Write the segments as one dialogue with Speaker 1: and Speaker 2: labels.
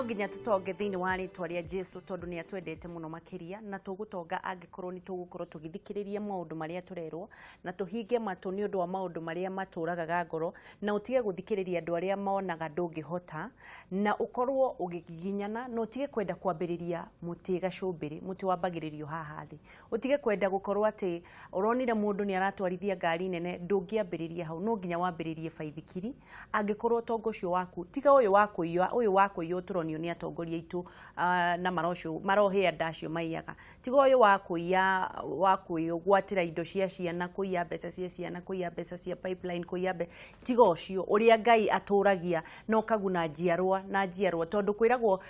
Speaker 1: no nginya tutonge thiini wa ritwa ria Jesu tondu ni atwendete muno makiria na tugutonga angikorwo ni tugukorwo tugithikiriria maundu maria turerwo na tuhinge matu ni undu wa maundu maria maturagaga ngoro na utige guthikiriria andu aria monaga ndungihota na ukorwo ugigiginyana no utige kwenda kwambiriria muti gacumbiri muti wambagiririo haha thi utige kwenda gukorwo ati uronire mundu ni aratwarithia ngari nene ndungiambiriria hau no nginya wambiririe baithikiri angikorwo tongo ucio waku tiga uyu waku iyo turonio ni atongoria itu na marosho marohe andacio maiyaga tiga uyu wakuiyo gwatira indo cia ciana kuiya mbeca cia ciana kuiya mbeca cia pipeline kuiya tiga ucio uria Ngai aturagia no kaguna njiarwa na njiarwa tondu kwiragwo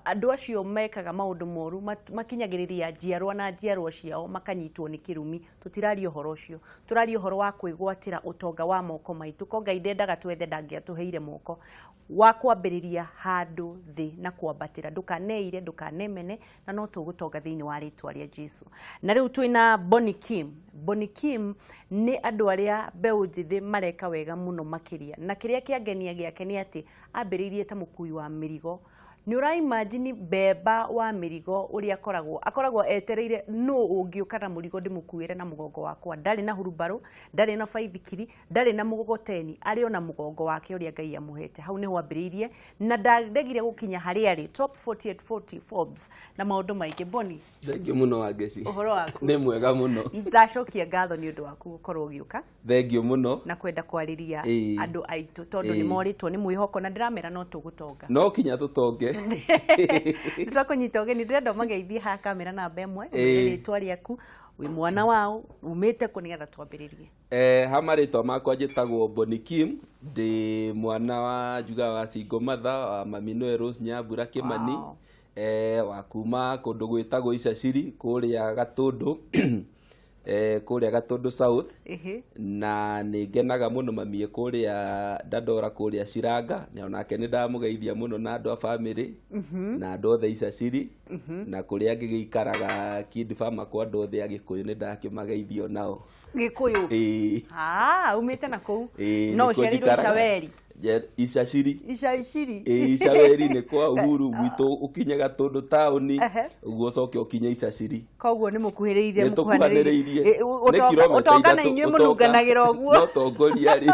Speaker 1: andu acio mekaga maundu moru makinyagiriria njiarwa na njiarwa ciao makanyitwo ni kirumi tutirario horo ucio turario horo wa kwigwatira utonga wa moko maitu ko Ngai ndendaga twethe ndangiatuheire moko wa kwambiriria handu thi na kwambatira ndukaneire ndukanemene na no tugutonga thiini wa ritwa ria Jesu na riu twina Bonny Kim ni andu aria mbeu njithi mareka wega muno makiria na kiria kiangenia giake ni ati ambiririe ta mukui wa mirigo ni ura imagine beba wa mirigo uri akoragwo etereire no ungiuka na murigo ndimukuire na mugongo wakwa ndari na hurubaro ndari na baithikiri ndari na mugogoteni ari ona mugongo wake uri Ngai amuhete hau ni wambiririe na ndagire gukinya hari ari top 4840 Forbes na maundu maingi Bonny
Speaker 2: thengi muno wangeci
Speaker 1: uhoro waku
Speaker 2: ni mwega muno
Speaker 1: ndacokia ngatho ni undu waku gukorwo ugiuka
Speaker 2: thengi muno
Speaker 1: na kwenda kwariria andu aitu tondu ni moritwo ni mwihoko na ndiramera no tugutonga
Speaker 2: no kinya tutonge
Speaker 1: tutakunyita ugeni ndirenda mageithie ha kamera namba imwe ritwa riaku wi mwana wao umite kunigetha twambiririe
Speaker 2: hamaritwa makwa njitagwo Bonny Kim ndi mwana wa juga wa single mother wa Mami Noe Rose Nyambura Kimani wa kuma kundu gwitagwo Icaciri kuria Gatundu kuria Gatundu South na ningenaga muno mami kuria Dandora kuria Ciranga na onake ni ndamugeithia muno na andu a family na andu othe Icaciri na kuria ngigikaraga Kid Farmer kwa andu othe Agikuyu ni ndakimageithio nao
Speaker 1: Gikuyu umite na kuu no ciarirwo Icaweri
Speaker 2: Icaciri
Speaker 1: Icaweri
Speaker 2: ni kwa Uhuru gwitu ukinye Gatundu town uguo coke ukinye Icaciri
Speaker 1: koguo ni mukuhiriirie
Speaker 2: mukuhaniriirie
Speaker 1: utongana inywe mununganagira uguo
Speaker 2: no tongoria ri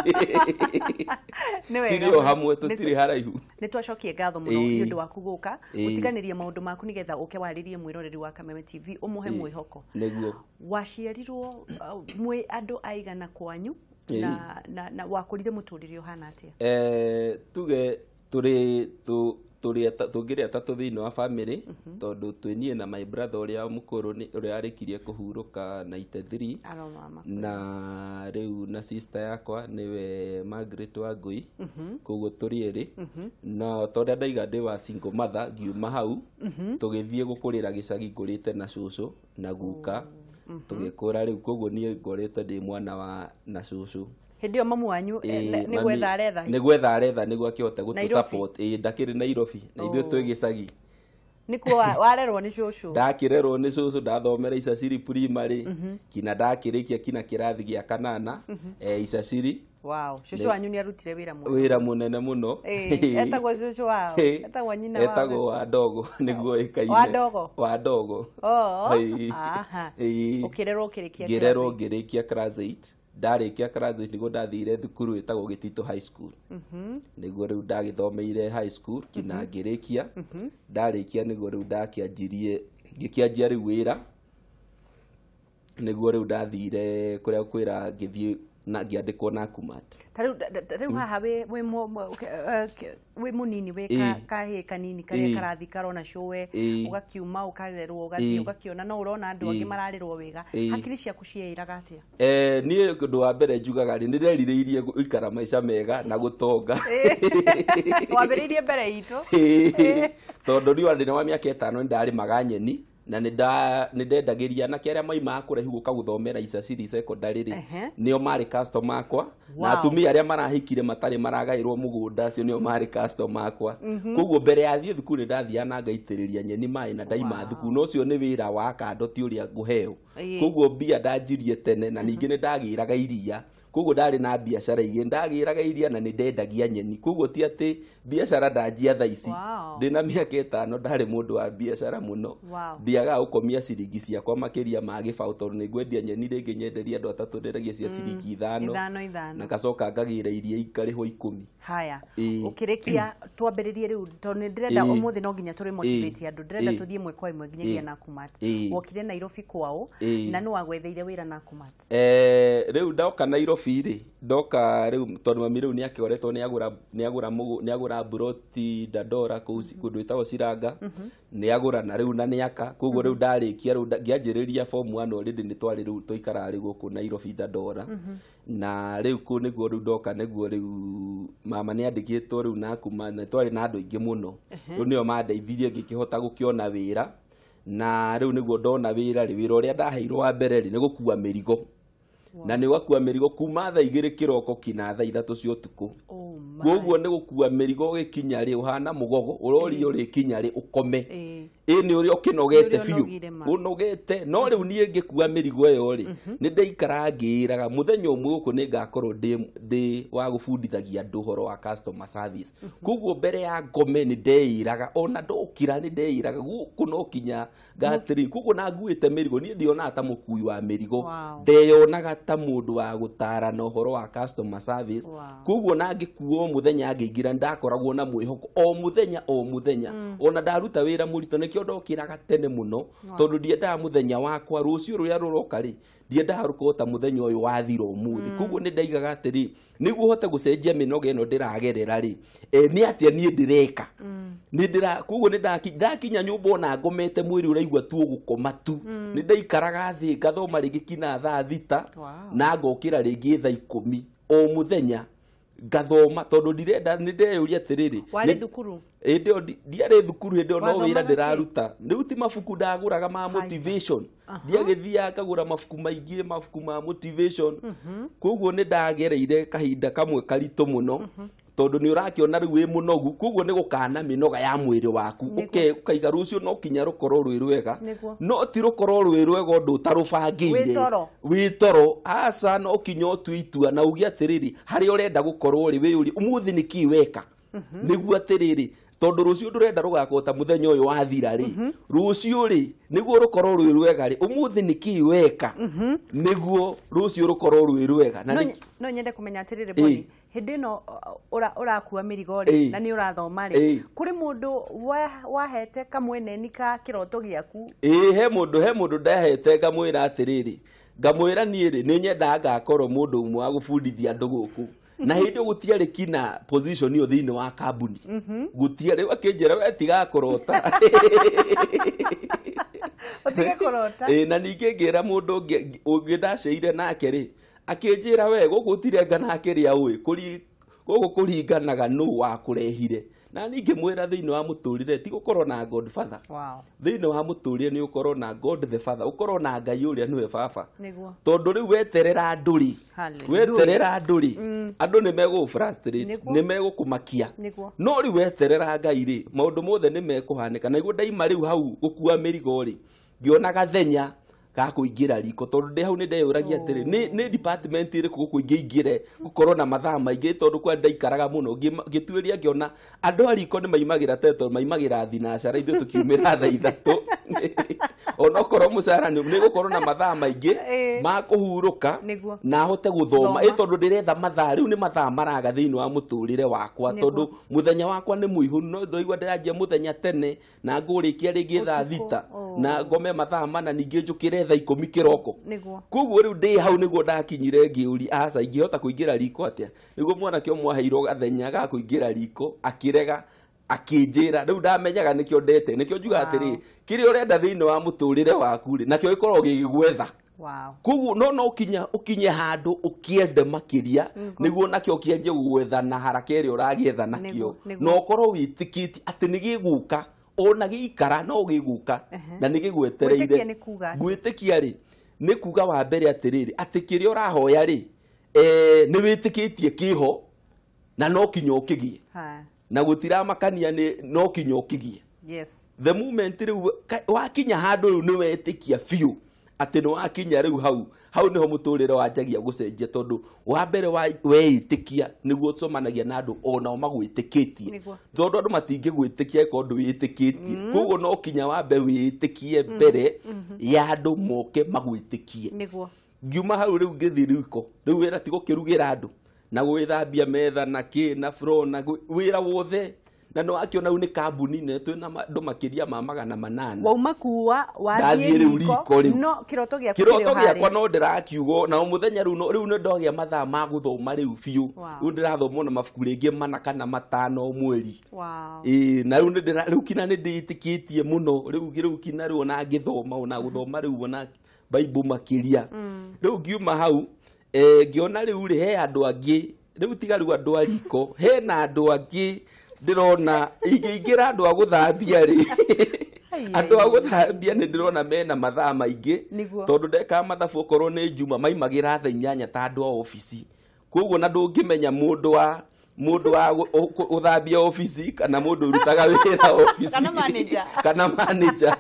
Speaker 2: sirio hamwe tutiri haraihu
Speaker 1: ni twacokie ngatho muno ni undu waku guka utiganirie maundu maku nigetha uke waririe mwiroreri wa Kameme TV umuhe mwihoko
Speaker 2: niguo
Speaker 1: waciarirwo mwe andu aigana kwanyu na wakurire muturire uhana atia
Speaker 2: tuge tungire atatu thiini wa family tondu twinie na my brother uria mukuru ni uria arikirie kuhuruka 93 na riu na sister yakwa niwe Margaret Wangui koguo turieri na tondu ndaiga ndi wa single mother ngiuma hau tugithie gukurira gicagi ngurite na cucu na guka tugikura riu koguo nie ngorete ndi mwana wa na cucu
Speaker 1: hindio mamu wanyu ni
Speaker 2: gwetha aretha niguo akihota gutu support ndakiri Nairobi na ithuĩ twĩ gicagi
Speaker 1: nikuo warerwo ni cucu
Speaker 2: ndakirerwo ni cucu ndathomera Icaciri primary kina ndakirikia kina kirathi gia kanana Icaciri
Speaker 1: wow cucu wanyu ni arutire wira
Speaker 2: munene muno
Speaker 1: etagwo cucu wao etagwo nyina wao
Speaker 2: etagwo Wadogo niguo ikaine Wadogo
Speaker 1: aha ukirerwo
Speaker 2: ngirikia class 8 ndarikia class 8 nigo ndathire thukuru etagwo Gitito High School niguo riu ndagithomeire high school kina ngirikia ndarikia niguo riu ngikianjia riu wira niguo riu ndathire kuria kwira ngithie na ngiandikwo na Kumat
Speaker 1: riu haha we munini we kahe kanini karia karathi karona showe ugakiuma ukarerwo ugathie ugakiona no urona andu angi mararerwo wega hakiri ciaku ciairaga atia
Speaker 2: nie kundu wa mbere njugaga ni ndirerireirie ikara maica mega na gutonga
Speaker 1: wambiriirie mbere itu
Speaker 2: tondu riu ndina wa miaka 5 ndari maganyeni na nindendagiria na kiaria maima kuraihu guka guthomera Icaciri secondary ri nio mari customer akwa na atumia aria marahikire matari maragairwo mugunda acio nio mari customer akwa koguo mbere ya thie thukuru ndathia na ngaitiriria nyeni mai na ndaima thukuru no cio ni wira wa kando ti uria nguheo koguo mbia ndanjirie tene na ningi ni ndagiraga iria koguo ndari na biacara igä ndagäraga iria na nä ndendagia nyeni koguo ti atä biacara ndanjia tha ici ndä mä aka 5 ndarä må ndå wa biacara må no thiaga gå komia ciringi ciakwa makä ria ma gä baå tondå nä ngwendia nyeni rä ngä nyenderia andå atatå ndendagia cia ciringi 5 na gacoka ngagä ra iria ikarä ho 10
Speaker 1: haya ukirikia twambiririe riu to ni ndirenda umuthi no nginya turi motivate andu ndirenda tuthie mwe kwa imwe nginyagia Nakumatt wokire Nairobi kwao na no wagwetheire wira Nakumatt
Speaker 2: riu ndoka Nairobi ri ndoka riu tondu mami riu ni akoretwo ni agura broti Dandora kundu itagwo Ciranga ni agura na riu na ni aka koguo riu ndarikia riu ngianjiriria form 1 already ni twari riu toikara ri guku Nairobi Dandora na riu ku niguo riu ndoka niguo riu mama ni andikitwo riu Nakumatt na twari na andu aingi muno riu nio mandeithirie ngikihota gukiona wira na riu niguo ndona wira ri wira uria ndaheirwo wa mbere ri ni gukua mirigo na ni wakua mirigo kuma tha 2 kiroko kina tha 3 cia utuku koguo ni gukua mirigo gikinya ri uhana mugogo urori uri kinya ri ukome ni uri ukinogete biu unogete no riu nie ngikua mirigo eyo ri ni ndeikara ngiraga muthenya umwe guku ni ngakorwo ndi wa gubundithagia andu horo wa customer service koguo mbere ya ngome ni ndeiraga ona ndokira ni ndeiraga guku no kinya ngatiri koguo na nguite mirigo ni ndiona ta mukui wa mirigo ndeyonaga ta mundu wa gutarana horo wa customer service koguo na ngikuo muthenya ngingira ndakoragwo na mwihoko o muthenya ona ndaruta wira murito nikio ndokiraga tene muno tondu ndiendaga muthenya wakwa rucio ruria ruroka ri ndiendaga rukota muthenya uyu wathira umuthi koguo ni ndaigaga atiri niguo hote gucenjia minoga ino ndiragerera ri ni atia nie ndireka ni ndira koguo ni ndakinya nyumba ona ngomete mwiri uraigua tu gukoma tu ni ndaikaraga thi ngathoma ringi kina thaa 6 na ngokira ringi thaa 10 o muthenya ngathoma tondu ndirenda ni ndeyuria atiriri
Speaker 1: wari thukuru
Speaker 2: ndio ndiare thukuru ndio no wira ndiraruta riu ti mabuku ndaguraga ma motivation ndiagithia kagura mabuku maingi mabuku ma motivation koguo ni ndagereire kahinda kamwe karito muno tondu ni urakiona riu wi munogu koguo ni gukana minoga ya mwiri waku ukaiga rucio no kinya rukorwo rwi rwega no ti rukorwo rwi rwega ndu tarubangire witoro asa no kinya utwitua na ugi atiriri hari urenda gukorwo ri wi uri umuthi niki weka niguo atiriri tondu rucio ndurenda rugakota muthenya uyu wathira ri rucio ri niguo rukorwo rwi rwega ri umuthi niki weka niguo rucio rukorwo rwi rwega na
Speaker 1: no nyende kumenya atiriri boni hindi no urakua mirigo ri na ni urathoma ri kuri mundu wahete kamweneni ka kiroto giaku
Speaker 2: he mundu ndahete ngamwira atiriri ngamwira nie ri ni nyendaga ngakorwo mundu umwe wa gubundithia andu guku na hindi gutiari kina position iyo thiini wa kambuni gutiari wakinjira we tiga kurota
Speaker 1: utige kurota
Speaker 2: na ningi ngira mundu ungi ndaceire nake ri akinjira we gugutirenga nake ria ui gugu kuringanaga nu wa kurehire na ningi mwira thiini wa muturire ti gukorwo na God Father thiini wa muturire ni ukorwo na God the Father ukorwo na Ngai uria niwe baba tondu riu weterera nduri andu ni mego frustrate ni mego kumakia no riu weterera Ngai ri maundu mothe ni mekuhanika na iguo ndaima riu hau gukua mirigo ri ngiona gathenya gakuingira riko tondu ndi hau ni ndeyuragia atiri ni department iri kuingira gukorwo na mathaa maingi tondu kwa ndaikaraga muno ngituiria ngiona andu ariko ni maimagira teto maimagira thinacara ithu tukiumira thaa 3 ona korwo mucara ni gukorwo na mathaa maingi ma kuhuruka na hote guthoma tondu ndiretha mathaa riu ni mathaa maraga thiini wa muturire wakwa tondu muthenya wakwa ni muihuru no ndoigwa ndiranjia muthenya tene na ngurikia ringi thaa 6 na ngome mathaa mana ningi njukire thaa 10 kiroko koguo riu ndi hau niguo ndakinyire ngiuri aca ingihota kuingira riko atia niguo mwana kio mwaheirwo gathenya ga kuingira riko akirega akinjira riu ndamenyaga nikio ndete nikio njuga atiri kiri urenda thiini wa muturire waku ri nakio ikorwo gigigwetha koguo no ukinye handu ukiende makiria niguo nakio kienje gwetha na haraka iri uragietha nakio no ukorwo witikiti ati nigiguka ona giikara no giguka na nigigwetereire gwitikia ri ni kuga wa mbere atiriri ati kiri urahoya ri ni witikitie kiho na no kinyo kigie na gutira makania ni no kinyo kigie the moment ri wakinya handu ru ni wetikia fiu ati no akinya riu hau niho muturire wanjagia gucenjia tondu wa mbere weitikia niguo comanagia na andu ona magwitikitie tondu andu matingigwitikia ko ndu witikitie koguo no kinya wambe witikie mbere ya andu moke magwitikie
Speaker 1: niguo
Speaker 2: ngiuma hau riu ngithi riko riu wira tigo kirugira andu na gwithambia metha na ki na floor na wira wothe na no akiona une kambuni ne twina andu makiria ma 800
Speaker 1: wauma kuwa wathie riko no kiroto giakwa
Speaker 2: no ndirakiugo na muthenya riu no ndogia mathaa ma guthoma riu biu riu ndirathoma na mabuku ringi 4 kana 5 mweri na riu kina ni nditikitie muno riu kina riu na ngithoma ona guthoma riu ona Bible makiria riu ngiuma hau ngiona riu ri he andu angi riu tiga riu andu ariko he na andu angi ndirona ingira andu aguthambia ri andu aguthambia ni ndirona mena mathaa maingi tondu ndeka mathabu korwo ni njuma maimagira thaa 8 ta andu a office koguo na ndungimenya mundu wa uthambia office kana mundu urutaga wira office kana manager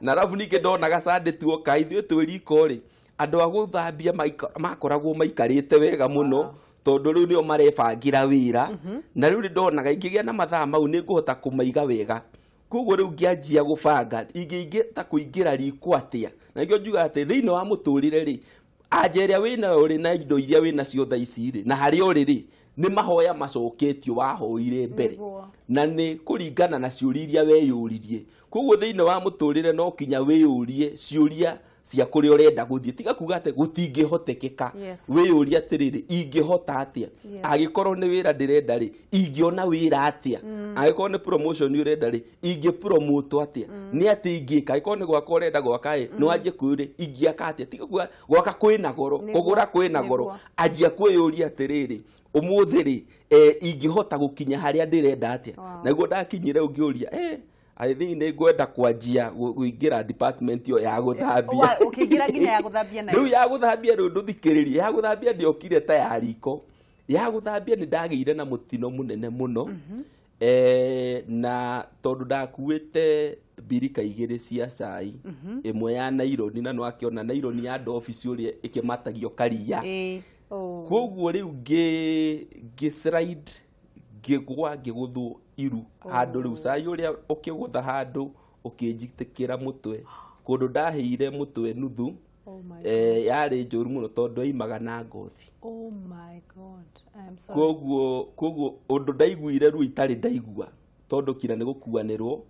Speaker 2: na rafu ninge ndonaga Sunday tuoka ithuĩ twĩ riko ri andu aguthambia makoragwo maikarite wega muno tondu riu nio marebangira wira na riu ndonaga ingigia na mathaa mau ni nguhota kumaiga wega koguo riu ngianjia gubanga ingita kuingira riko atia na ngio njuga ati thiini wa muturire ri ajeria wina uri na indo iria wina cio thaa ici ri na hari uri ri ni mahoya macoketio wahoire mbere na ni kuringana na ciuria iria weyuririe koguo thiini wa muturire no kinya weyurie ciuria cia kuri urenda guthie tiga kuga ate gutingihotekeka weyuria atiriri ingihota atia agikorwo ni wira ndirenda ri ingiona wira atia agikorwo ni promotion urenda ri ingipromote atia ni ati ingika agikorwo ni gwaka urenda gwaka no anjie kwire ingiaka atia tiga kuga gwaka kwina goro kugura kwina goro anjia kweyuria atiriri umuthi ri ingihota gukinya haria ndirenda atia naguo ndakinyire ungiuria I think ni gwenda kwanjia kuingira department yo ya guthambia
Speaker 1: ukiingira nginya ya guthambia na
Speaker 2: riu ya guthambia ru nduthikiririe ya guthambia ndiokire ta ya riko ya guthambia ni ndagire na mutino munene muno na tondu ndakuite birika igiri cia cai imwe ya naironi na no akiona naironi ya office uri ikimatagio karia koguo riu slide ngigwa ngiguthu iru handu riu cai uria ukigutha handu ukinjitikira mutwe kundu ndahire mutwe nuthu yari njuru muno tondu aimaga na ngothi
Speaker 1: my god I am sorry
Speaker 2: koguo undu ndaiguire ru itari ndaigua tondu kira ni gukuanirwo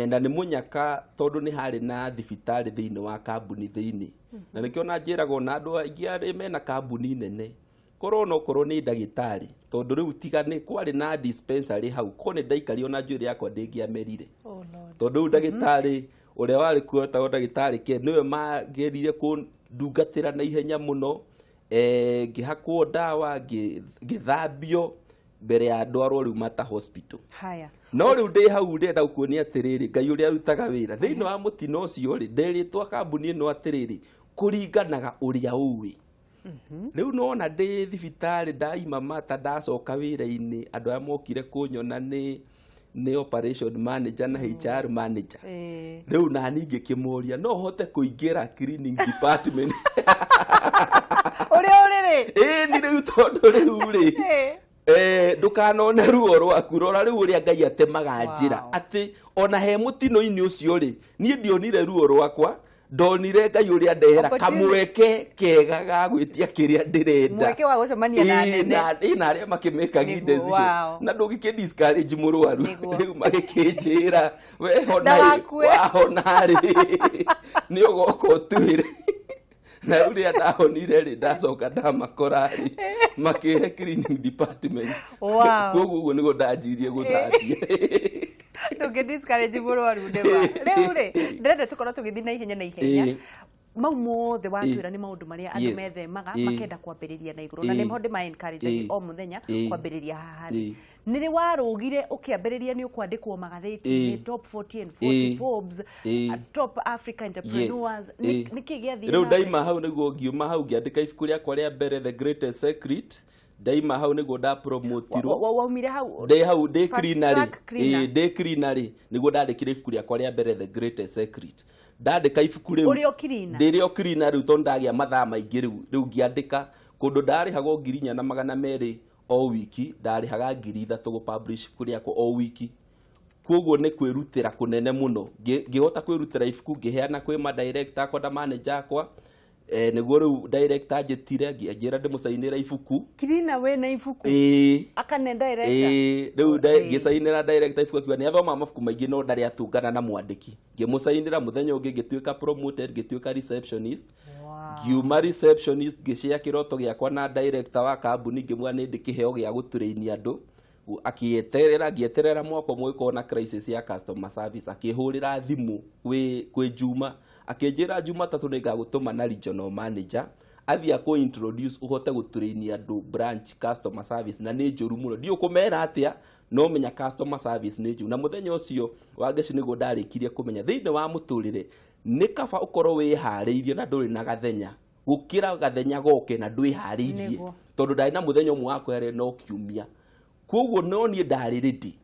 Speaker 2: na ni munyaka tondu ni hari na thibitari thiini wa kambuni thiini na nikio na njirago na andu aingi ari mena kambuni nene korwo ni ndagitari tondu riu tiga ni kwari na dispensary hau ko ni ndaikari ona njuri yakwa ndingiamerire tondu ndagitari uria wari kuota ndagitari ke niwe magerire kundungatira na ihenya muno ngihakwo ndawa ngithambio mbere ya andu arwaru mata hospital
Speaker 1: haya
Speaker 2: no riu ndi hau ndenda kuonia atiriri ngai uria arutaga wira thiini wa mutino ucio ri ndiritwa kambuni no atiriri kuringanaga uria uwi riu nona ndi thibitari ndaima mata ndacoka wira-ini andu aya mokire kunyona ni operation manager na HR manager riu nani ngikimuria no hote kuingira cleaning department
Speaker 1: uri
Speaker 2: ni riu tondu riu ri ndukanone ruo rwaku rora riu uria ngai atemaga njira ati ona he mutino-ini ucio ri nie ndionire ruo rwakwa ndonire ngai uria ndehera kamweke kega ga gwitia kiria ndirenda
Speaker 1: mweke wa gucemania na nene
Speaker 2: na aria makimekaga decision na ndugike discourage murwaru riu magikinjira we hona ri ni ugoka utwire na uria ndahonire ri ndacoka ndamakora ri makire cleaning department koguo niguo ndanjirie guthambia
Speaker 1: nduge discourage murwaru ndewa riu ri ndenda tukorwo tugithi na ihenya mau mothe watwira ni maundu maria andu methemaga makenda kwambiriria na iguru na ni mhonde ma encourage o muthenya kwambiriria haha niri warugire ukiambiriria ni ukwandikwo magatheti top 40 and 40 Forbes top Africa entrepreneurs ni kigia thina
Speaker 2: riu ndaima hau niguo ngiuma hau ngiandika ibuku riakwa ria mbere The Greatest Secret daima hau niguo da promotirwo
Speaker 1: waumire hau
Speaker 2: de cleanery niguo ndandikire ibuku rĩakwa rĩa mbere The Greatest Secret. Ndandika ibuku rĩu ndĩrĩo cleaner rĩu tondũ ndagĩa mathaa maingĩ rĩu ngĩandĩka kũndũ ndarĩhagwo 4,200 o wiki, ndarĩhaga 3,000 gũ-publish ibuku rĩakwa o wiki. Koguo nĩ kwĩrutĩra kũnene mũno, ngĩhota kwĩrutĩra ibuku ngĩheana kwĩ ma director akwa na manager akwa. Niguo rĩu director anjĩtire ngĩanjĩra ndĩmũcainĩra ibuku.
Speaker 1: Cleaner we na ibuku akane director
Speaker 2: rĩu ngĩcainĩra director ibuku akiuga nĩathoma mabuku maingĩ no ndarĩ atũngana na mwandĩki. Ngĩmũcainĩra mũthenya ũngĩ ngĩtuĩka promoted, ngĩtuĩka receptionist. Ngiuma receptionist ngĩshare kĩroto gĩakwa na director wa kambuni, ngĩmwĩra nĩ ndĩkĩheo gĩa gũtrain andũ. Ngĩeterera mwaka ũmwe gũkorwo na crisis ya customer service, akĩhũrĩra thimũ kwĩ Juma, akĩnjĩra Jumatatũ nĩngagũtũma na regional manager athiĩ akũ introduce ũhote gũtrain andũ branch customer service, na nĩ njũru mũno ndiũkũmera atĩa no menya customer service nĩ njũru. Na mũthenya ũcio wa Ngeci nĩguo ndarĩkirie kũmenya thĩinĩ wa mũtũrĩre nĩ kaba ũkorwo wĩharĩirie na ndũrĩ na gathenya gũkĩra gathenya goke na ndwĩharĩirie, tondũ ndarĩ na mũthenya ũmwe wa kwĩharĩria no kiumia. Koguo no niĩ ndarĩ ready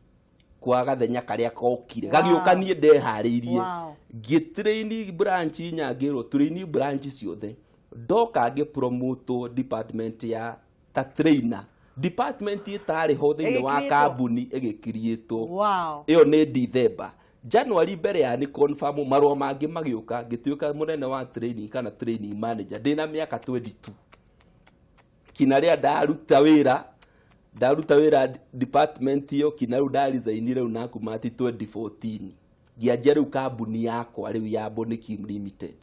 Speaker 2: kwa gathenya karĩa gokire gagĩũka niĩ ndeharĩirie. Ngĩtrain branch nyangĩrwo train branch ciothe, ndoka ngĩpromote department ya ta trainer, department ĩtarĩ ho thĩinĩ wa kambuni ĩgĩkiriĩtwo. Ĩyo nĩ December. January mbere ya ni confirm marũa mangĩ magĩũka, ngĩtuĩka mũnene wa training kana training manager ndĩna mĩaka 22. Kina rĩa ndaruta wĩra department iyo, kina rĩu ndarizainire rĩu na kumati 2014 ngĩanjia rĩu kambuni yakwa rĩu ya Bonikim Limited.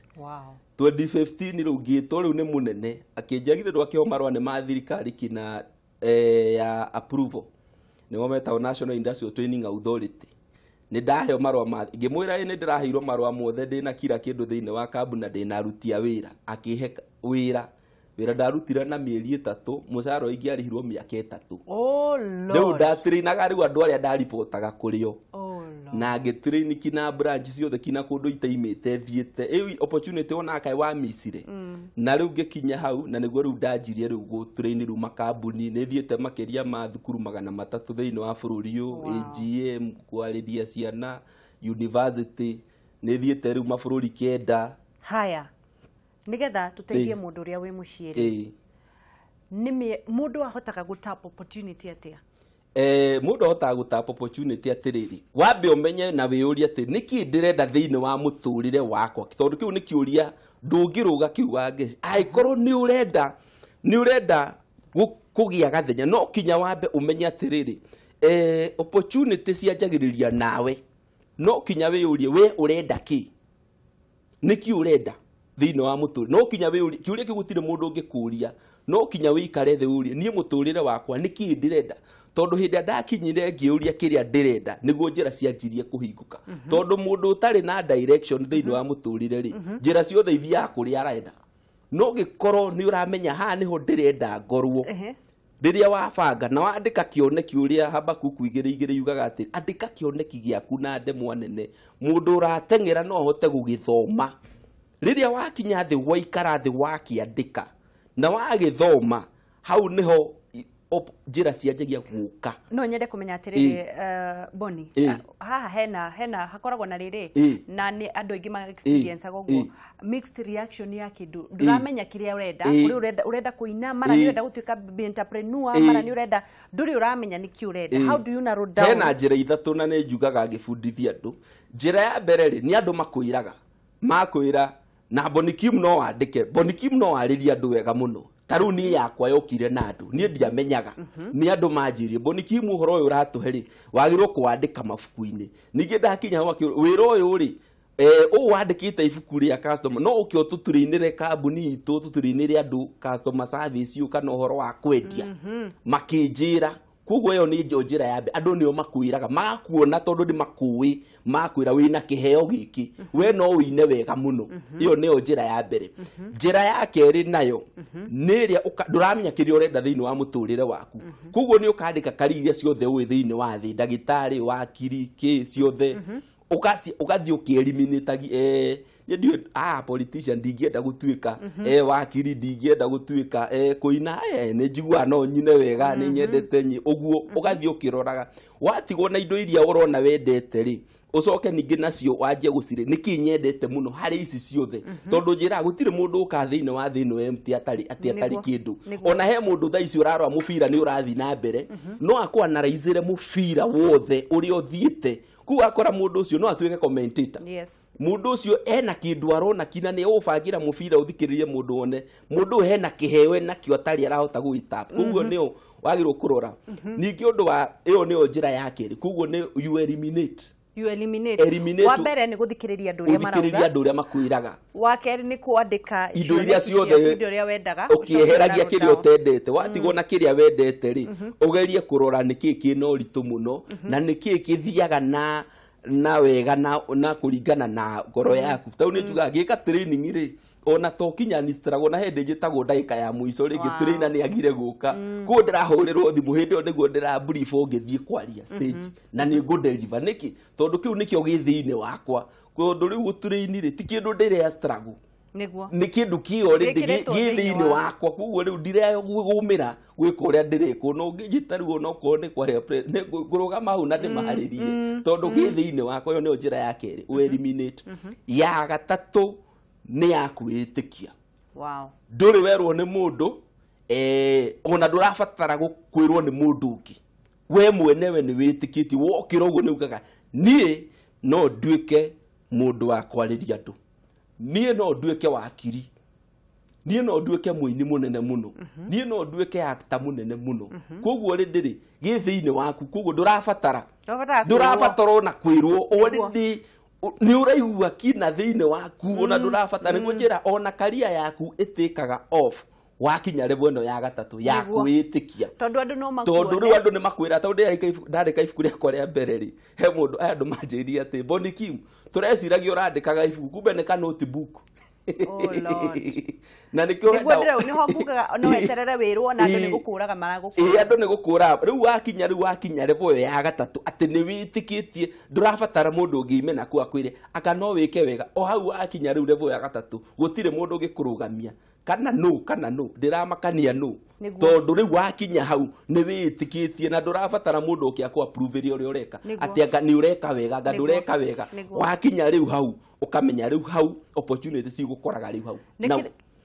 Speaker 2: 2015 rĩu ngĩtwo rĩu nĩ mũnene akĩnjia githĩ ndwakĩho marũa nĩ ma thirikari kina ya approval nĩmo metagwo National Industrial Training Authority. Nĩ ndaheo marũa ma ngĩmwĩra nĩ ndĩraheirwo marũa mothe ndĩna kila kĩndũ thĩinĩ wa kambuni na ndĩnarutia wĩra. Akĩhe wĩra ndarutire na mĩeri 3, mũcara ingĩarĩhirwo mĩaka 3. Rĩu ndatrainaga rĩu andũ arĩa ndaripotaga kũrĩo na ngĩtrain kina branch ciothe kina kũndũ itaimĩte thiĩte. Ĩyo opportunity onake wa missire na rĩu ngĩkinya hau na nĩguo rĩu ndanjirie rĩu gũtrain rĩu makambuni. Nĩ thiĩte makĩria ma thukuru 300 thĩinĩ wa bũrũri ũyũ, AGM kwarĩria ciana, university, nĩ thiĩte rĩu mabũrũri 9.
Speaker 1: Haya nigetha tuteithie mundu uria wi muciiri nĩ mundu ahotaga gũtap opportunity atia?
Speaker 2: Mundu ahotaga gũtap opportunity atiriri, wambe umenye na wĩyũrie atĩ nĩkĩ ndĩrenda thĩinĩ wa mũtũrĩre wakwa, tondũ kĩu nĩ kĩũria ndũngĩrũga kiuga Ngeci. Angĩkorwo nĩ ũrenda kũgĩa gathenya no kinya wambe umenye atiriri opportunity cianjagĩrĩria nawe, no kinya wĩyũrie we ũrenda kĩ, nĩkĩ ũrenda thĩinĩ wa mũtũrĩre. No kinya wĩyũrie kĩũria kĩu gũtirĩ mũndũ ũngĩkũria, no kinya wĩikare thĩ ũrie niĩ mũtũrĩre wakwa nĩkĩ ndĩrenda, tondũ hĩndĩ ndakinyire ngĩũria kĩrĩa ndĩrenda nĩguo njĩra cianjirie kũhingũka. Tondũ mũndũ ũtarĩ na direction thĩinĩ wa mũtũrĩre rĩ njĩra ciothe ithiaga kũrĩa arenda. No gĩkorwo nĩ ũramenya haha nĩho ndĩrenda ngorwo rĩrĩa wabanga na wandĩka kĩoneki ũrĩa Habakuku 2:2 yugaga atĩ andĩka kĩoneki gĩaku na ndemwa nene. Mũndũ ũrateng'era no ahote gũgĩthoma. Rĩrĩa wakinya thĩ waikara thĩ wakĩandĩka na wagĩthoma hau nĩho njĩra cianjagia gũka.
Speaker 1: No nyende kũmenya atĩrĩrĩ Boni, haha hena hakoragwo na rĩrĩ na nĩ andũ aingĩ mag experience ũguo mixed reaction ya kĩndũ. Ndũramenya kĩrĩa ũrenda, ũrenda kũina, mara nĩ ũrenda gũtuĩka entrepreneur, mara nĩ ũrenda, ndũrĩ ũramenya nĩkĩ ũrenda. How do you narrow down?
Speaker 2: Hena njĩra ithatũ na nĩ njugaga ngĩbundithia andũ. Njĩra ya mbere rĩ nĩ andũ makwĩra na Bonikim no wandĩke, Bonikim no warĩria andũ wega mũno. Tarĩu niĩ yakwa yokire na andũ niĩ ndiamenyaga nĩ andũ manjirie Bonikim ũhoro ũyũ ũratũhe rĩ wagĩrĩirwo kũwandĩka mabuku-inĩ. Ningĩ ndakinya hau wĩra ũyũ rĩ wandĩkĩte ibuku rĩa customer no ũkĩo tũtũrĩinĩre kambuni itũ tũtũrĩinĩre andũ customer service ũka na ũhoro wa kwendia makĩnjĩra. Koguo ĩyo nĩ njĩra ya andũ nĩo makwĩraga magakuona tondũ nĩ makũĩ makwĩra wĩna kĩheo gĩkĩ we no ũine wega mũno. Ĩyo nĩyo njĩra ya mbere. Njĩra ya kerĩ nayo nĩ ĩrĩa ndũramenya kĩrĩa ũrenda thĩinĩ wa mũtũrĩre waku. Koguo nĩ ũkandĩka kari iria ciothe ũĩ thĩinĩ wa thĩ, ndagĩtarĩ, wakiri, kĩ ciothe ũgathiĩ ũkĩeliminate ndio politician ndingĩenda gũtuĩka wakiri ndingĩenda gũtuĩka kũina nĩ njigua no nyine wega nĩ nyendete ũguo ũgathiĩ ũkĩroraga watigwo na indo iria ũrona wendete rĩ ucoke ningi nacio wanjie gucire niki nyendete muno hari ici ciothe tondu njira gutire mundu uka thiine wa thino empty atari kindu ona he mundu tha ici urarwa mubira ni urathi na mbere no akwa analizire mubira wothe uri othiite ku akora mundu ucio no atuike commentator mundu ucio ena kindu arona kina ni ubangira mubira uthikiririe mundu one mundu hena kihewe na kio tari arahota guita kuguo ni wagirwo kurora ningi undu wa iyo ni njira yake kuguo ni you eliminate
Speaker 1: wa mbere ni guthikiriria andu uria
Speaker 2: makwiraga
Speaker 1: wa keri ni kuandika
Speaker 2: indo iria ciothe
Speaker 1: indo iria wendaga
Speaker 2: ukiheragia kiria utendete watigwo na kiria wendete ri ugerie kurora niki kina uritu muno na niki kithiaga na wega na kuringana na ngoro yaku tau ni juga gika training ri ona tokinya ni strago na hende njitagwo ndagika ya muico ringi trainer ni agire guka ku ndirahurirwo thimu hindi niguo ndira brief ngithie kwaria stage na ni go deliver niki tondu kiu nikio githiine wakwa tondu riu train ri ti kindu ndire strago
Speaker 1: niguo
Speaker 2: ni kindu kio ri githiine wakwa kuguo riu ndire gumira gwika uria ndiriko no ngijita riu no ko ni kwaria ni ngurugama hau na ndimaharirie tondu githiine wakwa yo ni njira ya keri we eliminate ya gatatu ni yakwitikia nduri werwo ni mundu ona ndurafatara gukwirwo ni mundu ungi we mwenewe ni witikiti wokira uguo ni ugaga nie no nduike mundu wa kwariria andu nie no nduike wakiri nie no nduike muini munene muno nie no nduike actor munene muno koguo ri ndiri githiine waku koguo ndurafatara na kwirwo already ni uraigua kina thiine waku ona ndurafatara niguo njira ona karia yaku itikaga off wakinya level eno ya gatatu ya kwitikia
Speaker 1: tondu andu no makwira
Speaker 2: tondu riu andu ni makwira tondu ndarika ibuku riakwa ria mbere ri he mundu andu manjiria ati Boni Kim tureciragia urandikaga ibuku kumbe ni ka notebook na nikio
Speaker 1: wenda ni ho ngugaga no eterere wirwo na andu ni gukuraga maragukura
Speaker 2: andu ni gukura riu wakinya level ya gatatu ati ni witikitie ndurafatara mundu ungimena ku akwire aka no wike wega o hau wakinya riu level ya gatatu gutire mundu ungikurugamia kana no ndiramakania no tondu riu wakinya hau ni witikitie na ndurafatara mundu ukia ku approve ri uri ureka ati anga ni ureka wega anga ndureka wega wakinya riu hau ukamenya riu hau opportunity cigukoraga riu hau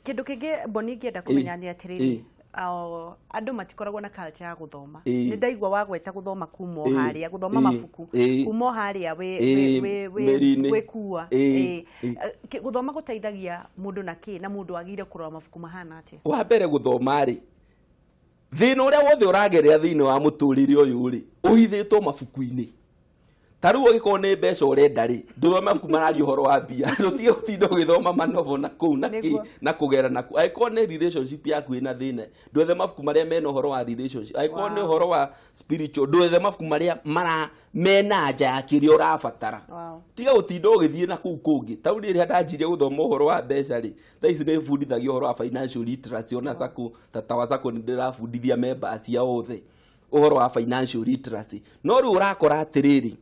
Speaker 1: kindu kingi Boni ngienda kumenya ni atiriri andu matikoragwo na culture ya guthoma ni ndaigwa wagweta guthoma kumo haria guthoma mabuku kumo haria we kuwa guthoma guteithagia mundu na ki na mundu agire kurora mabuku mahana atia
Speaker 2: wa mbere guthoma ri thina uria wothe urageria thiini wa muturire uyu ri uhithitwo mabuku-ini taru ugiko ni mbeca urenda ri nduthoma mabuku marari uhoro wa bia ndutige gutinda ugithoma manovo na kuu na kugera na aiko ni relationship yaku ina thina ndwethe mabuku maria mena uhoro wa relationship aiko ni uhoro wa spiritual ndwethe mabuku maria mena nja ya kiria urabatara tiga gutinda ugithie na kuu kungi taru ri ndanjirie guthoma uhoro wa mbeca ri thaici ni fundithagia uhoro wa financial literacy ona saku tatawa saku ni ndirafundithia members ya othe uhoro wa financial literacy no ri urakora atiriri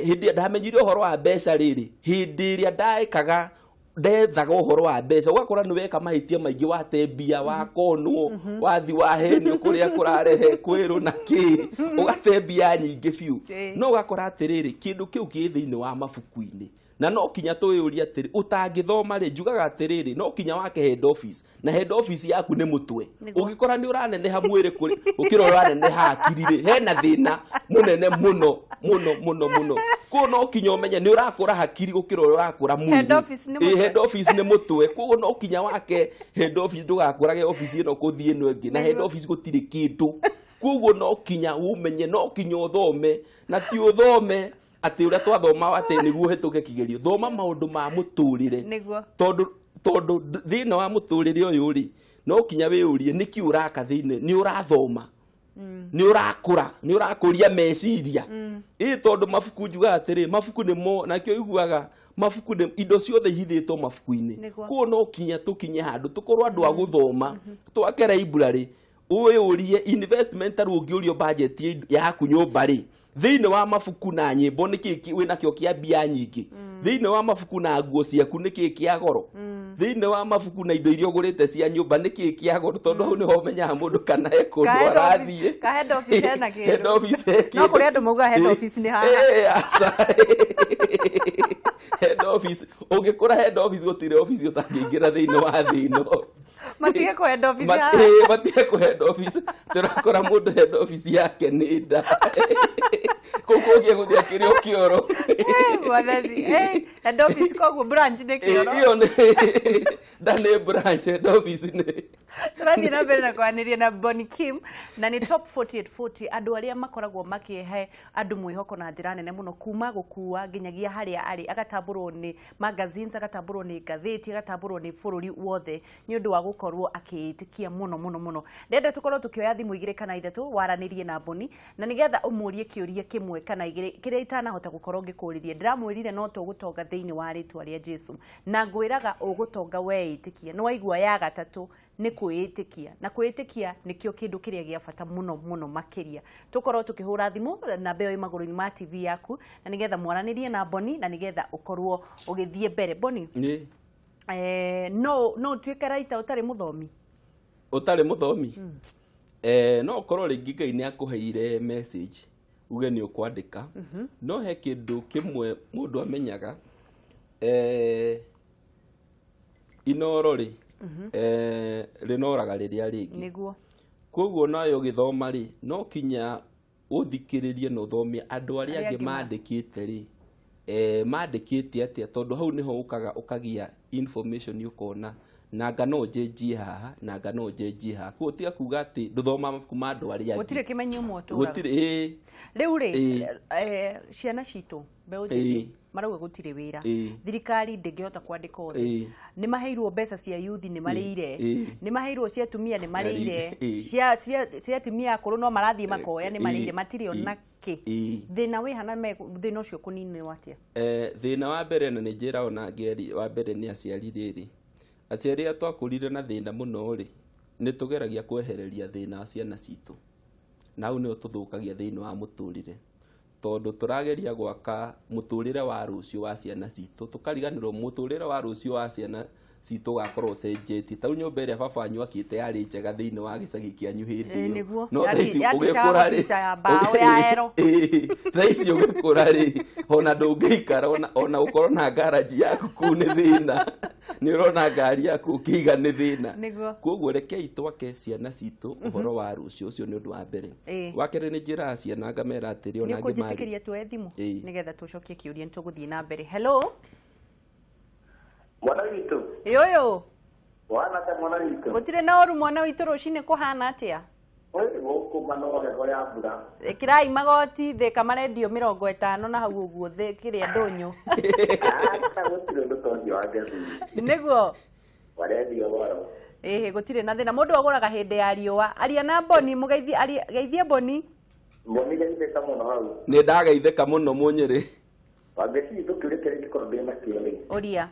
Speaker 2: hindi ndamenyire uhoro wa mbeca riri hindi ria ndaikaga ndethaga uhoro wa mbeca ugakora ni weka mahitia maingi wate mbia wakonwo wathi wahenio kuria kurarehe kwiru na ki ugate mbia nyingi biu no ugakora atiriri kindu kiu ki thiini wa mabuku-ini na no kinya tuyuria atiri utangithoma ri njugaga atiriri no kinya wake head office na head office yaku ni mutwe ugikora ni uraneneha mwiri kuri ukira uraneneha akiri ri hena thina munene muno ko no kinya umenya ni urakura hakiri ukira urakura mwiri head office ni mutwe ko no kinya wake head office ndugakurage office ino kuthie no ngi na head office gutire kindu koguo no kinya umenye no kinya uthome na ti uthome ati uria twathoma ati niguo hituke kigerio thoma maundu ma muturire tondu thina wa muturire uyu ri no kinya wiurie niki uraka thine ni urathoma ni urakura ni urakuria meciria tondu mabuku njuga atiri mabuku ni mo na kio iguaga mabuku ni indo ciothe ihithitwo mabuku-ini ko no kinya tukinye handu tukorwo andu a guthoma twake library uyu urie investment taru ungiurio budget yaku nyumba ri thiini wa mabuku na nyimbo niki wina kio kia bia nyingi thiini wa mabuku na nguo ciaku niki kia goro thiini wa mabuku na indo iria ugurite cia nyumba niki kia goro tondu hau niho menyaga mundu kana ekundu arathie
Speaker 1: ka head office ena kindu
Speaker 2: head office
Speaker 1: no kuri andu mauga head office ni haha
Speaker 2: head office ungikora head office gutire office utangiingira thiini wa thino
Speaker 1: matige ko head office
Speaker 2: matige ko head office turakora mundu head office yake ni nda kukugia guthia kirio kioro
Speaker 1: mwathani head office ko branch ni kioro
Speaker 2: iyo ni ndane branch head office ni
Speaker 1: turani na mbere na kwaniria na Bonny Kim na ni top 4840 andu aria makoragwo makihe andu mwihoko na njira nene muno kuma gukua nginyagia haria ari agatamburwo ni magazines agatamburwo ni gatheti agatamburwo ni bururi wothe ni undu wa gukorwo akiitikia muno ndenda tukorwo tukioya thimu igire kana ithatu waranirie na Bonny na nigetha umurie kiuria kimwe kana igire kiria itanahota gukorwo ngikuririe ndiramwirire no tugutonga thiini wa ritwa ria Jesu na ngwiraga ugutonga weitikia no waigua ya gatatu ni kuitikia na kuitikia nikio kindu kiria gia bata muno makiria tukorwo tukihura thimu na beo imaguru ma TV yaku na nigetha mwaranirie na Bonny na nigetha ukorwo ugithie mbere Bonny no tuike raita utari muthomi
Speaker 2: no korwo ringi Ngai ni akuheire message uge ni ukwandika no he kindu kimwe mundu amenyaga inoro ri rinoraga riria ringi
Speaker 1: niguo
Speaker 2: koguo nayo githoma ri no kinya uthikiririe no thomia andu aria angi mandikite ri mandikite atia tondu hau niho ukagia information ukona na ngano jeji haha na ngano jeji haha ko tia kuga ati nduthoma mabuku ma andu aria
Speaker 1: gutire kimenyi moto
Speaker 2: gutire
Speaker 1: riu ri ciana citu beu jeji marauga gutire wira thirikari ndingihota kwandika othe ni maheirwo mbeca cia youth ni marĩire ni maheirwo cia tumia ni marĩire cia tumia akuru no marathie makoya ni marĩire matire ona ki thina wi hana thina ucio kunini watia
Speaker 2: thina wa mbere na njira ona ngeri wa mbere ni aciari riri aciari atwakurire na thina muno ri ni tugeragia kwehereria thina wa ciana citu na au ni tuthukagia thina wa muturire tondu turageria gwaka muturire wa rucio wa ciana citu tukariganirwo muturire wa rucio wa ciana citu gakorwo cenjeti tau nyumba iria baba wanyu akite yari njega thiini wa gicagi kianyu hindi
Speaker 1: no thaici ugikura ri bao ya ero
Speaker 2: thaici ugikura ri ona ndungiikara ona ukorwo na garage yaku ku ni thina ni urona ngari yaku ukiiga ni thina koguo rekei twake ciana citu uhoro wa rucio ucio ni undu wa mbere wa kere ni njira ciana ngamera atiri ona ngi mari
Speaker 1: nikujikiria tuwe thimu nigetha tucokie kiuria nituguthii na mbere hello
Speaker 3: mwana witu
Speaker 1: yoyo
Speaker 3: wana ta mwana witu
Speaker 1: gutire na oru mwana witu rucine kuhana atia
Speaker 3: guku manore goya mbura
Speaker 1: ikirai magoti thika marendio 50 na hau uguo thikiria ndunyu
Speaker 3: gutire ndutondio wa gethi
Speaker 1: niguo
Speaker 3: warendio waro
Speaker 1: gutire na thina mundu aguraga hindi ya riua aria na Bonny geithie Bonny
Speaker 3: geithika muno hau
Speaker 2: ni ndageithika muno munyiri
Speaker 3: wageci tukirikire gikorwo na kiori
Speaker 1: uria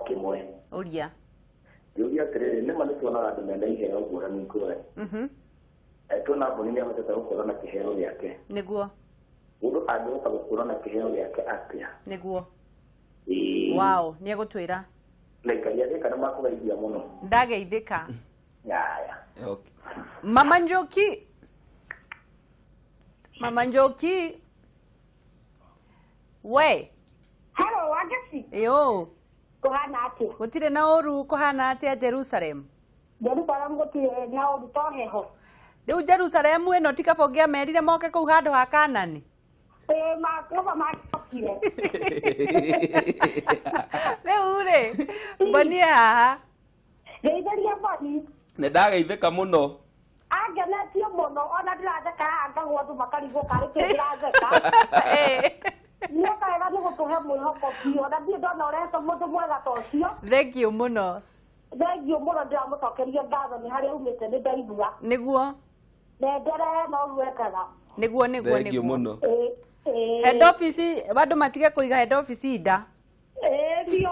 Speaker 3: kimwe
Speaker 1: uria
Speaker 3: yuria tiriri ni mani tuonaga andu mena iheo ngurani ngurani tuona Bonny ni ahotete gukorwo na kiheo giake
Speaker 1: niguo
Speaker 3: mundu angihota gukorwo na kiheo giake atia
Speaker 1: niguo wow ni egutwira
Speaker 3: Ngai agika na makugeithia muno
Speaker 1: ndageithika
Speaker 3: yaya
Speaker 2: okay
Speaker 1: Mama Njoki we
Speaker 4: hello wageci
Speaker 1: yo
Speaker 4: kuhana atia
Speaker 1: gutire na oru kuhana atia Jerusalem
Speaker 4: gutire na oru toheho
Speaker 1: riu Jerusalem ino tikabongia merire moke kuu handu ha Kanani
Speaker 4: makuba makire
Speaker 1: riu ri Bonny haha
Speaker 4: geitharia Bonny
Speaker 2: ni ndageithika muno
Speaker 4: angenetio muno ona ndiratheka angagwo andu makarigwo kari kiratheka niakaega ni gutuhe mwihoko biũ na ndirĩ ndona ũrete mũndũ mwega ta ũcio
Speaker 1: thank you muno
Speaker 4: ndĩramũcokeria ngatho nĩ harĩa umĩte nĩ ndaigua
Speaker 1: nĩguo
Speaker 4: nenderee no ruekaga
Speaker 2: nĩguo muno
Speaker 1: head office bado matige kuiga head office nda
Speaker 4: ndio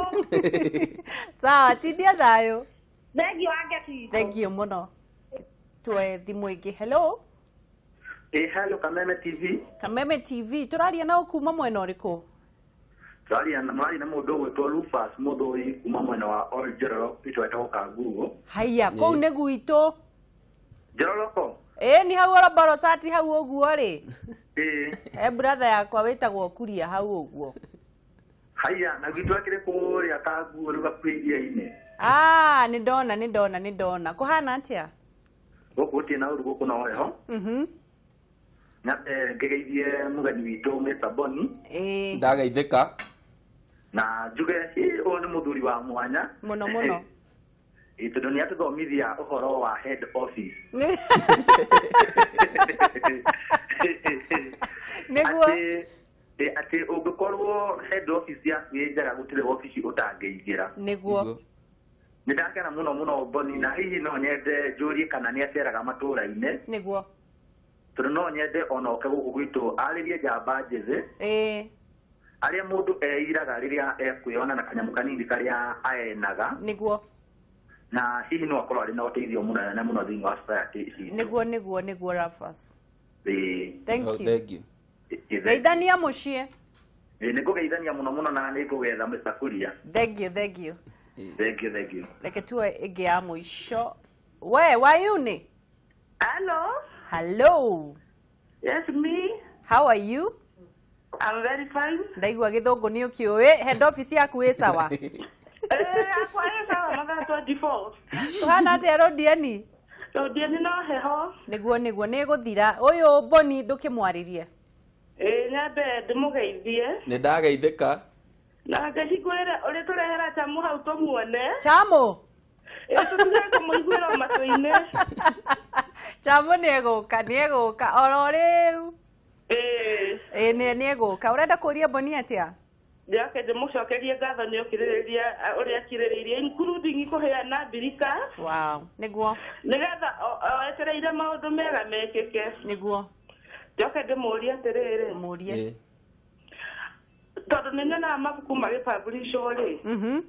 Speaker 1: sawa tindia thayo
Speaker 4: thank you Angeti
Speaker 1: thank you muno tuwe thimu ingĩ hello
Speaker 3: Hello Kameme TV.
Speaker 1: Kameme TV turaria na ukuma mwena uriku?
Speaker 3: Turaria na mundu gwitwo Rufus Muthuri kuma mwena wa Oljoro itwetwo Kangugo.
Speaker 1: Haya kou ne gwitũ
Speaker 3: Jororoko.
Speaker 1: Ni hau Oroboro sati hau ũguo ri. Brother yakwa wĩtagwo Kuria hau ũguo.
Speaker 3: Haya na gwitũ akire kũrĩa Kangugo rĩu gakwĩria-inĩ.
Speaker 1: Nĩ ndona kũhana atĩa?
Speaker 3: Gũkũ gũtirĩ na ũrugarĩ gũkũ no heho. Ngegeithie mũgeni witũ Mr. Boni.
Speaker 2: Ndageithĩka.
Speaker 3: Na njuge ũyũ nĩ mũthuri wa mwanya.
Speaker 1: Mũno.
Speaker 3: Tondũ nĩ atũthomithia ũhoro wa head office.
Speaker 1: Nĩguo.
Speaker 3: Atĩ ũngĩkorwo head office yaku ĩ njega gũtirĩ wabici ũtangĩingĩra.
Speaker 1: Nĩguo.
Speaker 3: Nĩ ndakena mũno Boni na hihi no nyende njũrie kana nĩ aceraga matũũra-inĩ.
Speaker 1: Nĩguo.
Speaker 3: Tondũ no nyende ona oke gũkũ gwitũ arĩrie njamba njĩthĩ. Arĩa mũndũ eiraga rĩrĩa ekwĩona na kanyamũ kanini karĩa aenaga.
Speaker 1: Nĩguo.
Speaker 3: Na hihi no akorwo arĩ na ũteithio mũnene mũno thĩinĩ wa society ici.
Speaker 1: Nĩguo Rufus.
Speaker 2: Thank you.
Speaker 1: Geithania mũciĩ.
Speaker 3: Nĩ ngũgeithania mũno na nĩ ngũgetha Mr. Kuria.
Speaker 1: Thank you.
Speaker 3: Thank you.
Speaker 1: Reke tuwe ĩngĩ ya mũico. We, wayuni? Hello.
Speaker 5: Yes, me.
Speaker 1: How are you?
Speaker 5: I'm very fine.
Speaker 1: Ndaigua gĩthũngũ nĩ ũkĩũĩ. Head office yaku ĩ sawa?
Speaker 5: Akwa ĩ sawa mathaa 24.
Speaker 1: Ũhana atĩa Rodiani?
Speaker 5: Rodiani no heho.
Speaker 1: Nĩguo nĩ gũthira. Ũyũ Boni ndũkĩmwarĩrie.
Speaker 5: Nyambe ndĩmũgeithie.
Speaker 2: Nĩ ndageithĩka.
Speaker 5: Na ngahingũrĩra ũrĩa tũrehera Chamu hau tũmuone.
Speaker 1: Chamu?
Speaker 5: Tũtige kũmũiguĩra matũ-inĩ.
Speaker 1: Chamu nĩ egũka oro rĩu. Nĩ egũka. Ũrenda kũria Boni atĩa?
Speaker 5: Njoke ndĩmũcokerie ngatho nĩ ũkirĩrĩria ũrĩa akirĩrĩirie including kũheana mbirika.
Speaker 1: Wow. Nĩguo.
Speaker 5: Nĩgetha etereire maũndũ mega mekĩke.
Speaker 1: Nĩguo.
Speaker 5: Njoke ndĩmũrie atĩrĩrĩ.
Speaker 1: Mũrie.
Speaker 5: Tondũ nĩ nyonaga mabuku magĩpublishwo rĩ.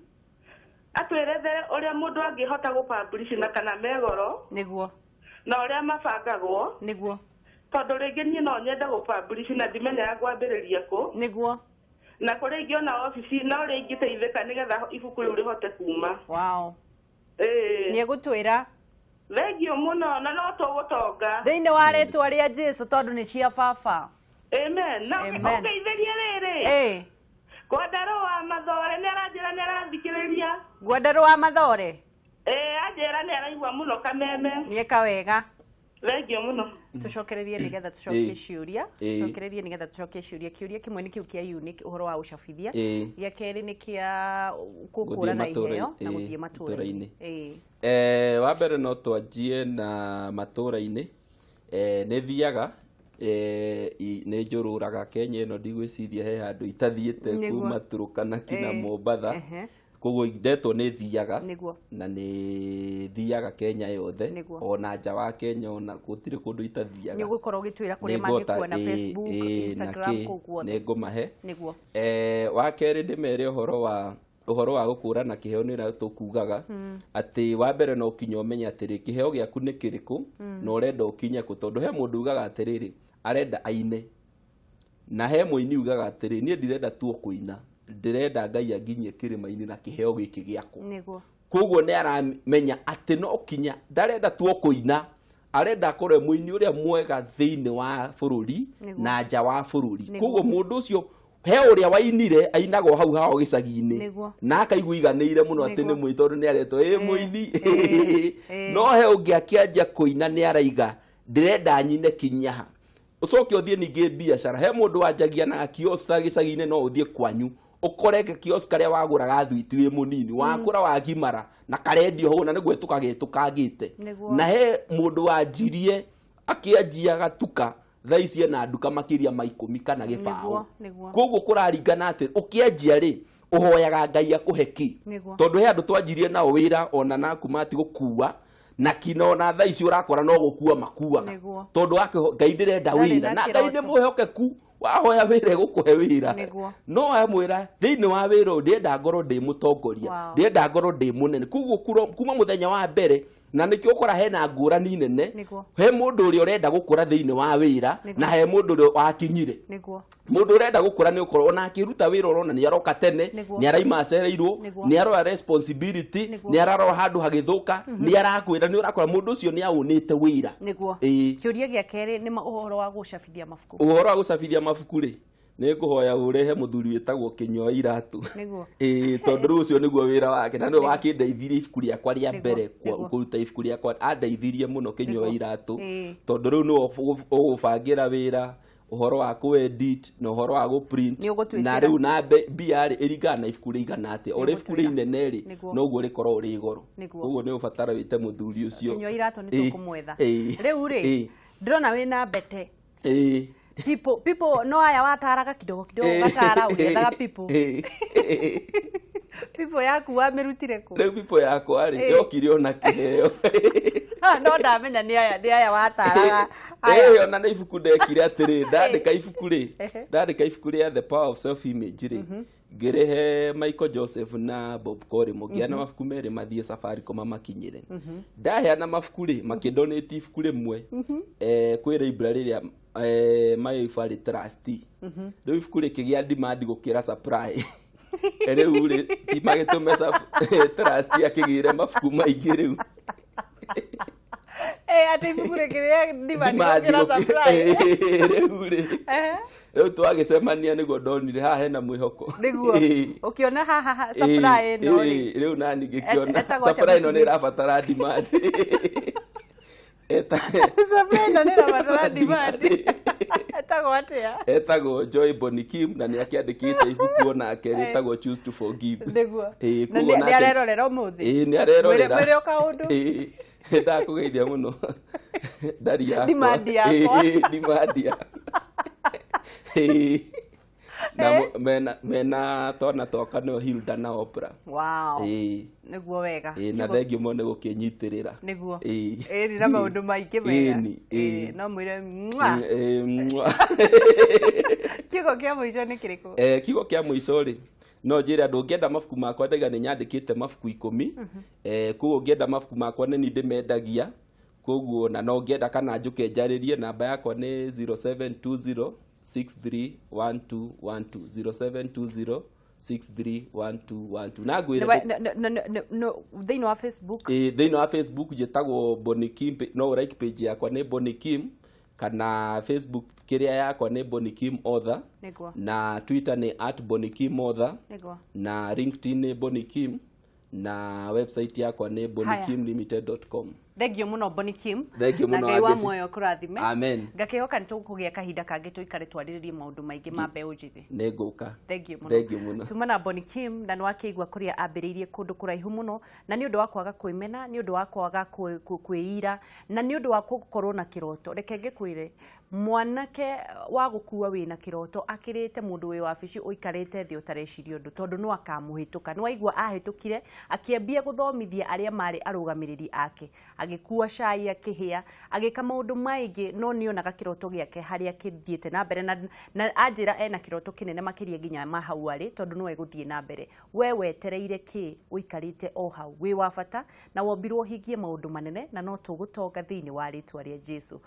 Speaker 5: Atwerethere ũrĩa mũndũ angĩhota gũpublish na kana megoro.
Speaker 1: Nĩguo.
Speaker 5: Na ũrĩa mabangagwo.
Speaker 1: Nĩguo.
Speaker 5: Tondũ rĩngĩ niĩ no nyende gũpublish na ndimenyaga kwambĩrĩria kũ.
Speaker 1: Nĩguo.
Speaker 5: Na kũrĩa ingĩona ofici na ũrĩa ingĩteithĩka nĩgetha ibuku rĩu rĩhote kuma.
Speaker 1: Wow. Nĩ egũtwĩra.
Speaker 5: Thengio mũno na no tũgũtonga.
Speaker 1: Thĩinĩ wa rĩtwa rĩa Jesũ tondũ nĩ cia baba.
Speaker 5: Amen. Na ũngeithĩrie rĩrĩ. Gwandarũ wa Mathore nĩ aranjĩra nĩ arathikĩrĩria.
Speaker 1: Gwandarũ wa Mathore?
Speaker 5: Anjĩra nĩ araigua mũno Kameme.
Speaker 1: Nĩeka wega.
Speaker 5: Thengio mũno.
Speaker 1: Tucokererie nigetha tucokie ciuria. Tucokererie nigetha tucokie ciuria. Kiuria kimwe nĩ kiu kia unique ũhoro wa ũcabithia. Gĩa kerĩ nĩ kia gũkũra na iheo na gũthiĩ matũũra-inĩ.
Speaker 2: Wa mbere no twanjie na matũũra-inĩ. Nĩ thiaga nĩ njũrũraga Kenya ĩno ndigwĩciria he handũ itathiĩte kuma Turkana kinya Mombatha. Koguo ndetwo nĩ thiaga na nĩ thiaga Kenya yothe ona nja wa Kenya ona gũtirĩ kũndũ itathiaga.
Speaker 1: Nĩ ũgũkorwo ũgĩtwĩra kũrĩa mangĩkuona Facebook, Instagram kũguo.
Speaker 2: Nĩ ngũmahe. Wa kerĩ ndĩmere ũhoro wa gũkũrana kĩheo nĩ ũrĩa tũkugaga atĩ wa mbere no kinya ũmenye atĩrĩ kĩheo gĩaku nĩ kĩrĩkũ na ũrenda ũkinye kũ, tondũ he mũndũ ugaga atĩrĩrĩ arenda aine na he mũini ugaga atĩrĩ niĩ ndirenda tu kũina, ndĩrenda Ngai anginyie kĩrĩma-inĩ na kĩheo gĩkĩ gĩakwa. Koguo nĩ aramenya atĩ no kinya ndarenda tu kũina, arenda akorwo mũini ũrĩa mwega thĩinĩ wa bũrũri na nja wa bũrũri. Koguo mũndũ ũcio he ũrĩa wainire ainagwo hau hao gĩcagi-inĩ na akaigua iganĩire mũno atĩ nĩ mũini tondũ nĩ aretwo mũini. No he ũngĩ akĩanjia kũina nĩ araiga ndĩrenda nyine kinyaha. Ũcoke ũthiĩ ningĩ biacara, he mũndũ wanjagia na kiosk gĩcagi-inĩ no ũthiĩ kwanyu ukore kiosk karĩa wagũraga thwiti wĩ mũnini wakũra wagimara na karendio hau na nĩguo tũkagĩte. Na he mũndũ wanjirie akĩanjia gatuka thaa ici ena nduka makĩria ma 10 kana gĩbaũ. Koguo kũraringana atĩ ũkĩanjia rĩ ũhoyaga Ngai akũhe ki, tondũ he andũ twanjirie nao wĩra ona na kuma ati gũkua na kino na thaa ici ũrakora no gũkua makuaga, tondũ Ngai ndĩrenda wĩra na Ngai nĩ mwĩhokeku wahoya wĩra gũkũhe wĩra. No amwĩra thĩinĩ wa wĩra ndĩrenda ngorwo ndĩ mũtongoria, ndĩrenda ngorwo ndĩ mũnene. Koguo kuma mũthenya wa mbere na nikio ukora hena ngurani nene he mundu uri urenda gukura thiini wa wira na he mundu uri wakinyire mundu urenda gukura ni ukorwo na akiruta wira urona ni aroka tene ni araima acereirwo ni arora responsibility ni ararora handu hagithuka ni arakwira ni urakora mundu ucio ni aunite wira
Speaker 1: niguo kiuria gia keri ni uhoro wa gucabithia mabuku
Speaker 2: uhoro wa gucabithia mabuku ri ni nguhoya urehe muthuri witagwo Kinyua Iratu tondu rucio niguo wira wake na ni wakindeithirie ibuku riakwa ria mbere kuruta ibuku riakwa andeithirie muno Kinyua Iratu tondu riu ni ugubangira wira uhoro wa ku edit na uhoro wa go print na riu na BR iringana na ibuku rigana atia ore ibuku ri nene ri no guo rikorwo ri igoro uguo ni ubatara wite muthuri ucio
Speaker 1: Kinyua Iratu ni tukumwetha riu ri ndirona wina bete people no aya wataraga kidogo gatara ugethaga people people yaku wamirutire ku
Speaker 2: riu people yaku ari yokire ona kiheo
Speaker 1: no ndamenya ni aya wataraga
Speaker 2: aya na ibuku ndekire atiri ndandika ibuku ri The Power of Self Image ri ngirehe Michael Joseph na Bob Kore mugiana mabuku meri mathie Safaricom makinyire ndaheana mabuku ri makidonate ibuku rimwe kwi library ya My Fari Trust riu ibuku ri kigia demand gukira supply riu ri timagitume trust akigire mabuku maingi riu
Speaker 1: ati ibuku ri kigia demand gukira supply
Speaker 2: riu twagicemania niguo ndonire haha hena mwihoko
Speaker 1: niguo ukiona haha supply no
Speaker 2: riu nani ngikiona supply no ni rabatara demand
Speaker 1: supply no ni rabatara demand
Speaker 2: etagwo Joy Bonikim na ni akiandikite ibuku onake ritagwo Choose to Forgive
Speaker 1: niguo ni arerorera umuthi
Speaker 2: ni arerorera
Speaker 1: mwire kaundu
Speaker 2: ndakugeithia muno ndari yakwa
Speaker 1: demand yakwa
Speaker 2: na mena tona toka no Hilda na Oprah
Speaker 1: niguo wega
Speaker 2: na thengio mone gukinyitirira
Speaker 1: niguo ni na maundu maingi mega no mwire kiugo kia muico ni kiriku
Speaker 2: kiugo kia muico ri no njire andu ngienda mabuku makwa ndaiga ni nyandikite mabuku 10 kuguo ngienda mabuku makwa ni ndimendagia kuguo na no ngienda kana njuke njaririe namba yakwa ni 0720 631212 0720631212 na ngwire
Speaker 1: thiini wa Facebook
Speaker 2: thiini wa Facebook jetagwo Bonikim no like page yakwa ni Bonikim kana Facebook kiria yakwa ni Bonikim Author na Twitter ni @BonikimAuthor na LinkedIn ni Bonikim na website yakwa ni bonikimlimited.com
Speaker 1: thengio muno Bonikim
Speaker 2: na
Speaker 1: ngai wa muoyo kurathime
Speaker 2: amen
Speaker 1: ngakihoka nitukugia kahinda kangi tuikare twariririe maundu maingi ma mbeu njithi
Speaker 2: neguka
Speaker 1: thengio
Speaker 2: muno
Speaker 1: tumana Bonikim na nwakiigua kuria ambiriirie kundu kuraihu muno na ni undu wa kwaga kwimena ni undu wa kwaga kwiira na ni undu wa gukorwo na kiroto reke ngikwire mwanake wa gukua wina kiroto akirite mundu wi wabici uikarite thi utareciria undu tondu no akamuhituka no aigua ahitukire akiambia guthomithia aria mari arugamiriri ake agikua cai akihia agika maundu maingi no nionaga kiroto giake haria kithiete na mbere na anjira ena kiroto kinene makiria nginya mahau ari tondu no eguthie na mbere we wetereire ki uikarite o hau wi wa bata na wombirwo hingie maundu manene na no tugutonga thiini wa ritwa ria Jesu